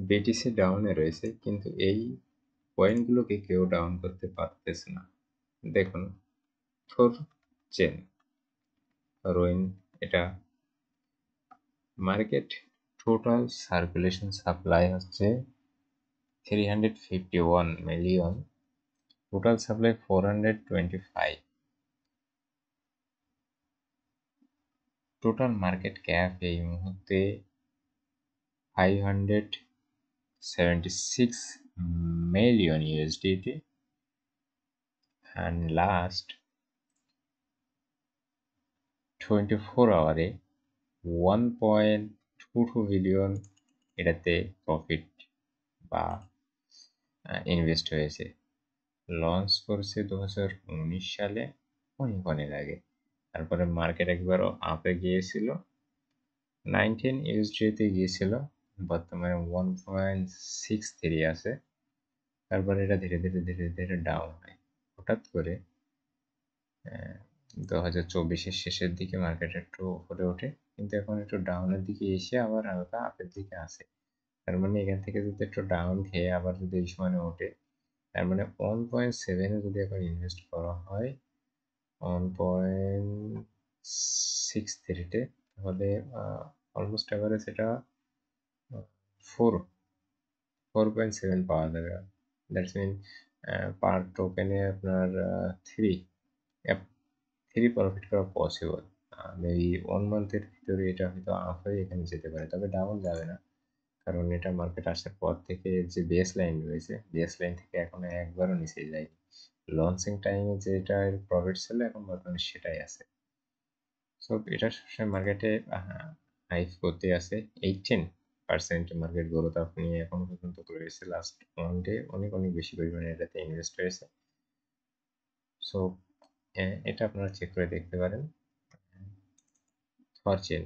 BTC ডাউনে রয়েছে, কিন্তু এই পয়েন্টগুলোকে কেউ ডাউন করতে পারতেছে না। দেখুন থর চেন রোইন, এটা মার্কেট টোটাল সার্কুলেশন সাপ্লাই হচ্ছে 351 million, total supply 425, total market cap এই মুহূর্তে 576 million USDT, and last 24 আওয়ারে 1.22 billion এটাতে প্রফিট বা ইনভেস্ট হয়েছে। লঞ্চ করছে 2019 সালে, অনেক আগে। তারপরে মার্কেট একবারও আপে গিয়েছিল, 19 ইউএসডিতে গিয়েছিল, বর্তমানে 1.63 আছে। তারপরে এটা ধীরে ধীরে ডাউন হয়। হঠাৎ করে 2024-এর শেষের দিকে মার্কেট একটু উপরে ওঠে, কিন্তু এখন একটু ডাউনের দিকে এসে আবার হালকা আপের দিকে আসে। তার মানে এখান থেকে যদি একটু ডাউন খেয়ে আবার যদি এই সময় ওঠে, তার মানে 1.7 যদি এখন ইনভেস্ট করা হয় 1.63-তে, তাহলে অলমোস্ট অ্যাভারেজ এটা 4.7 পাওয়া যাবে। দ্যাটস মিন পার টোকেনে আপনার 3 প্রফিট করা পসিবল। মেবি 1 মান্থের ভিতরে এটা হয়তো আপ হয়ে এখানে যেতে পারে, তবে ডাউন যাবে না, কারণ এটা মার্কেট আসার পর থেকে যে বেস লাইন রয়েছে, বেস লাইন থেকে এখনো একবারও নিচে যায়নি। লঞ্চিং টাইমে যেটা প্রফিট ছিল এখন বর্তমানে সেটাই আছে। সো এটা সবসময় মার্কেটে হাইপ করতে আছে। 18% মার্কেট গ্রোথ আপনি এখনো পর্যন্ত রয়েছে, লাস্ট 1 ডে অনেক বেশি পরিমাণে এটাতে ইনভেস্ট হয়েছে। সো এটা আপনারা চেক করে দেখতে পারেন। থরচেন